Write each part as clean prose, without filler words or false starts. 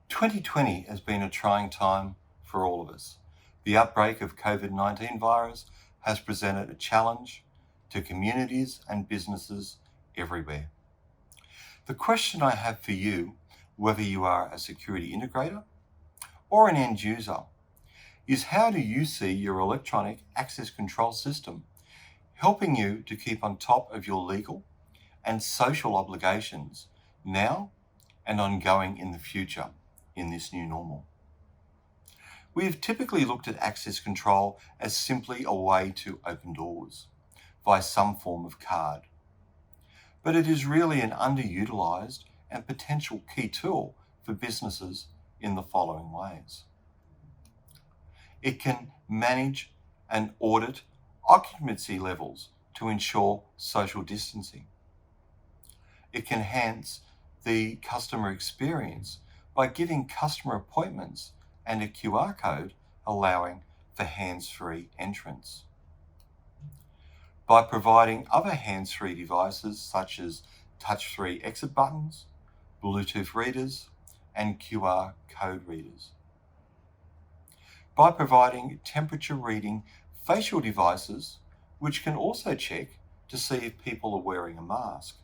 2020 has been a trying time for all of us. The outbreak of COVID-19 virus has presented a challenge to communities and businesses everywhere. The question I have for you, whether you are a security integrator or an end user, is how do you see your electronic access control system helping you to keep on top of your legal and social obligations now and ongoing in the future in this new normal? We have typically looked at access control as simply a way to open doors via some form of card. But it is really an underutilized and potential key tool for businesses in the following ways. It can manage and audit occupancy levels to ensure social distancing. It can enhance the customer experience by giving customer appointments and a QR code allowing for hands-free entrance. By providing other hands-free devices such as touch-free exit buttons, Bluetooth readers, and QR code readers. By providing temperature reading facial devices, which can also check to see if people are wearing a mask.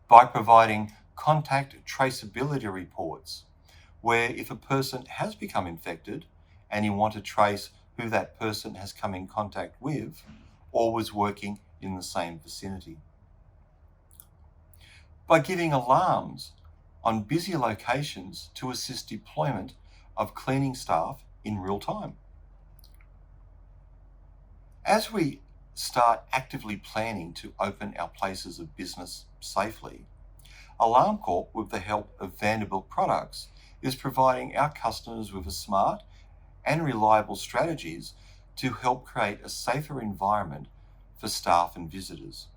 By providing contact traceability reports, where if a person has become infected and you want to trace who that person has come in contact with or was working in the same vicinity. By giving alarms on busy locations to assist deployment of cleaning staff in real time. As we start actively planning to open our places of business safely, Alarm Corp, with the help of Vanderbilt Products, is providing our customers with a smart and reliable strategies to help create a safer environment for staff and visitors.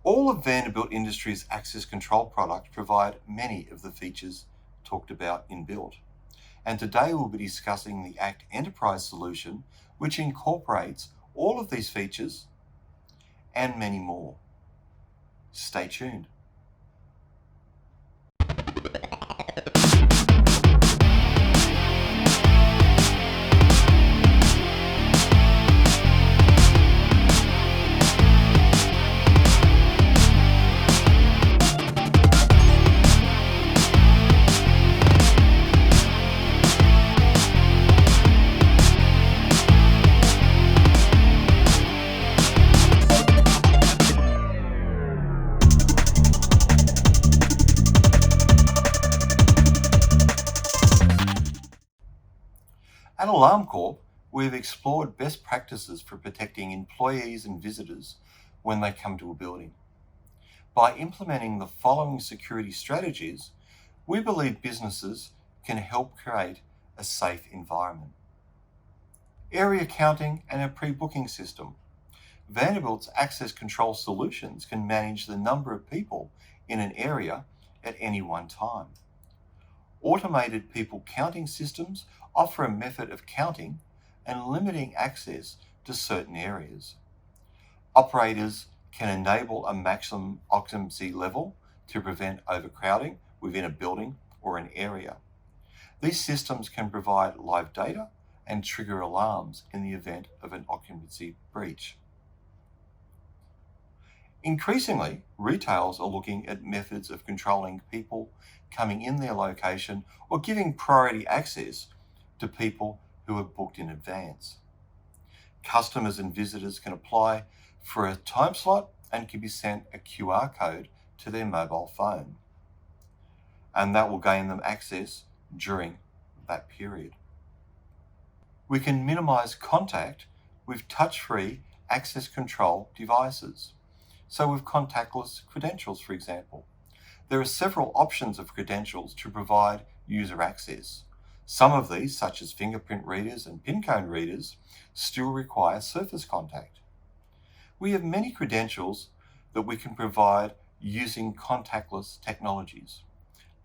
All of Vanderbilt Industries' access control products provide many of the features talked about in Built. And today we'll be discussing the ACT Enterprise solution, which incorporates all of these features and many more. Stay tuned. At Alarm Corp, we've explored best practices for protecting employees and visitors when they come to a building. By implementing the following security strategies, we believe businesses can help create a safe environment. Area counting and a pre-booking system. Vanderbilt's access control solutions can manage the number of people in an area at any one time. Automated people counting systems offer a method of counting and limiting access to certain areas. Operators can enable a maximum occupancy level to prevent overcrowding within a building or an area. These systems can provide live data and trigger alarms in the event of an occupancy breach. Increasingly, retailers are looking at methods of controlling people coming in their location or giving priority access to people who have booked in advance. Customers and visitors can apply for a time slot and can be sent a QR code to their mobile phone, and that will gain them access during that period. We can minimize contact with touch-free access control devices. So with contactless credentials, for example, there are several options of credentials to provide user access. Some of these, such as fingerprint readers and pin code readers, still require surface contact. We have many credentials that we can provide using contactless technologies.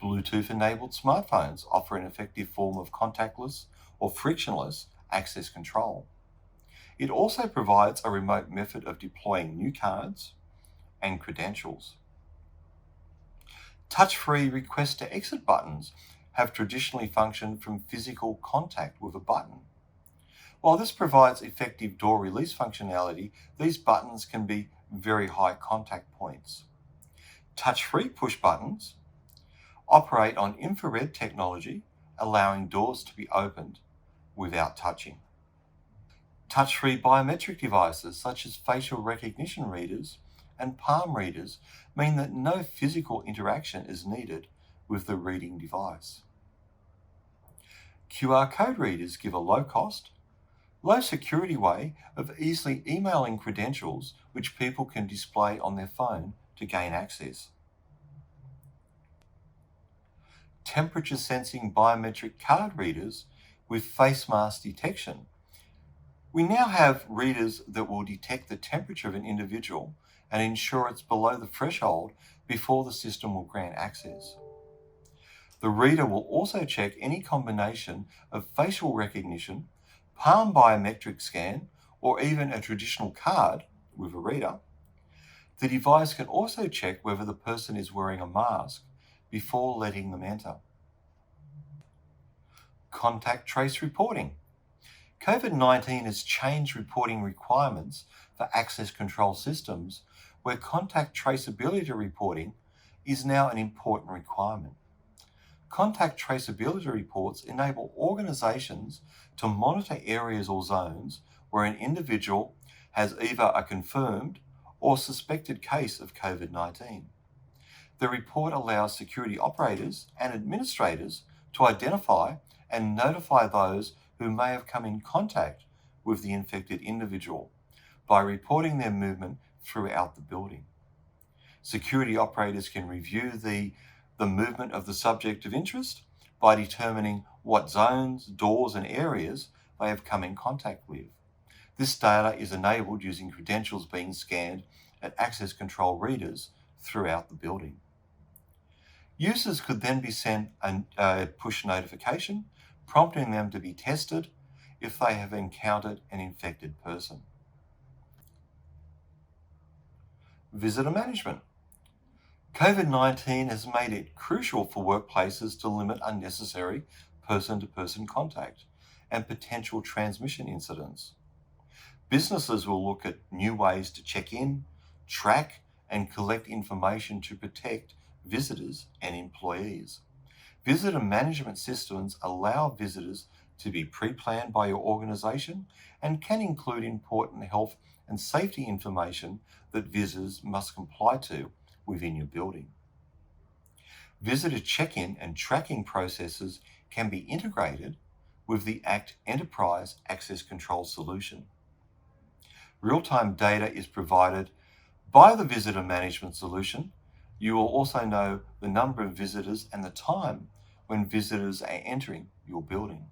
Bluetooth-enabled smartphones offer an effective form of contactless or frictionless access control. It also provides a remote method of deploying new cards and credentials. Touch-free request to exit buttons have traditionally functioned from physical contact with a button. While this provides effective door release functionality, these buttons can be very high contact points. Touch-free push buttons operate on infrared technology, allowing doors to be opened without touching. Touch-free biometric devices such as facial recognition readers and palm readers mean that no physical interaction is needed with the reading device. QR code readers give a low-cost, low-security way of easily emailing credentials which people can display on their phone to gain access. Temperature-sensing biometric card readers with face mask detection. We now have readers that will detect the temperature of an individual and ensure it's below the threshold before the system will grant access. The reader will also check any combination of facial recognition, palm biometric scan, or even a traditional card with a reader. The device can also check whether the person is wearing a mask before letting them enter. Contact trace reporting. COVID-19 has changed reporting requirements for access control systems where contact traceability reporting is now an important requirement. Contact traceability reports enable organizations to monitor areas or zones where an individual has either a confirmed or suspected case of COVID-19. The report allows security operators and administrators to identify and notify those who may have come in contact with the infected individual by reporting their movement throughout the building. Security operators can review the movement of the subject of interest by determining what zones, doors, and areas they have come in contact with. This data is enabled using credentials being scanned at access control readers throughout the building. Users could then be sent a push notification prompting them to be tested if they have encountered an infected person. Visitor management. COVID-19 has made it crucial for workplaces to limit unnecessary person-to-person contact and potential transmission incidents. Businesses will look at new ways to check in, track, and collect information to protect visitors and employees. Visitor management systems allow visitors to be pre-planned by your organization and can include important health and safety information that visitors must comply to within your building. Visitor check-in and tracking processes can be integrated with the ACT Enterprise Access Control solution. Real-time data is provided by the visitor management solution. You will also know the number of visitors and the time when visitors are entering your building.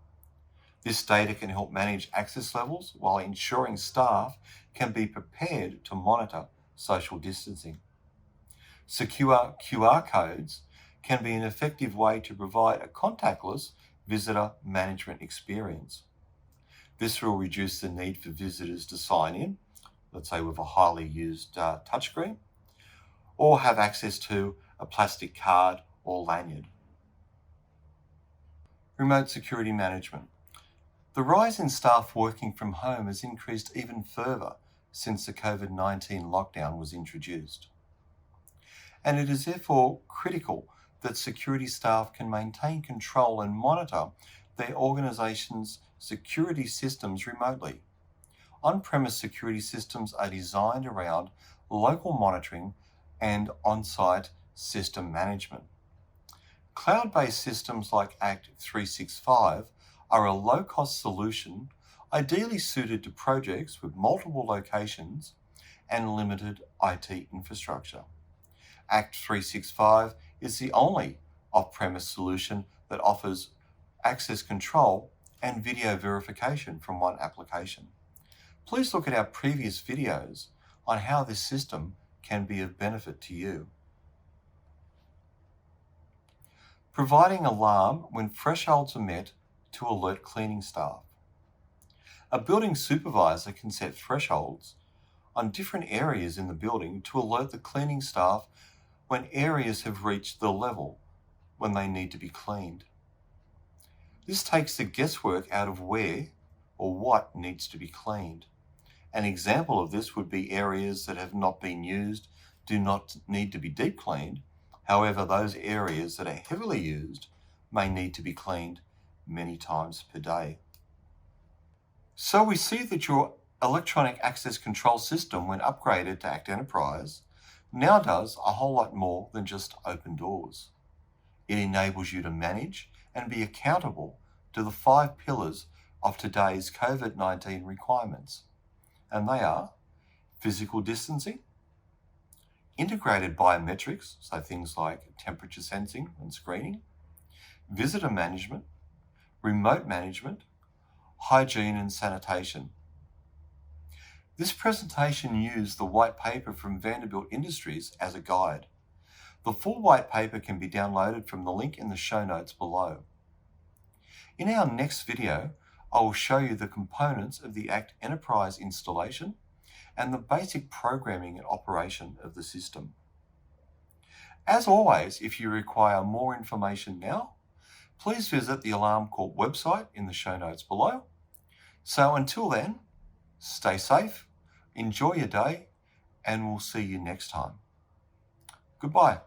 This data can help manage access levels while ensuring staff can be prepared to monitor social distancing. Secure QR codes can be an effective way to provide a contactless visitor management experience. This will reduce the need for visitors to sign in, let's say with a highly used touchscreen, or have access to a plastic card or lanyard. Remote security management. The rise in staff working from home has increased even further since the COVID-19 lockdown was introduced. And it is therefore critical that security staff can maintain control and monitor their organization's security systems remotely. On-premise security systems are designed around local monitoring and on-site system management. Cloud-based systems like ACT 365 are a low-cost solution ideally suited to projects with multiple locations and limited IT infrastructure. ACT 365 is the only off-premise solution that offers access control and video verification from one application. Please look at our previous videos on how this system can be of benefit to you. Providing alarm when thresholds are met to alert cleaning staff. A building supervisor can set thresholds on different areas in the building to alert the cleaning staff when areas have reached the level when they need to be cleaned. This takes the guesswork out of where or what needs to be cleaned. An example of this would be areas that have not been used do not need to be deep cleaned. However, those areas that are heavily used may need to be cleaned many times per day. So we see that your electronic access control system, when upgraded to Act Enterprise, now does a whole lot more than just open doors. It enables you to manage and be accountable to the 5 pillars of today's COVID-19 requirements. And they are physical distancing, integrated biometrics, so things like temperature sensing and screening, visitor management, remote management, hygiene and sanitation. This presentation used the white paper from Vanderbilt Industries as a guide. The full white paper can be downloaded from the link in the show notes below. In our next video, I will show you the components of the Act Enterprise installation and the basic programming and operation of the system. As always, if you require more information now, please visit the Alarm Corp website in the show notes below. So until then, stay safe, enjoy your day, and we'll see you next time. Goodbye.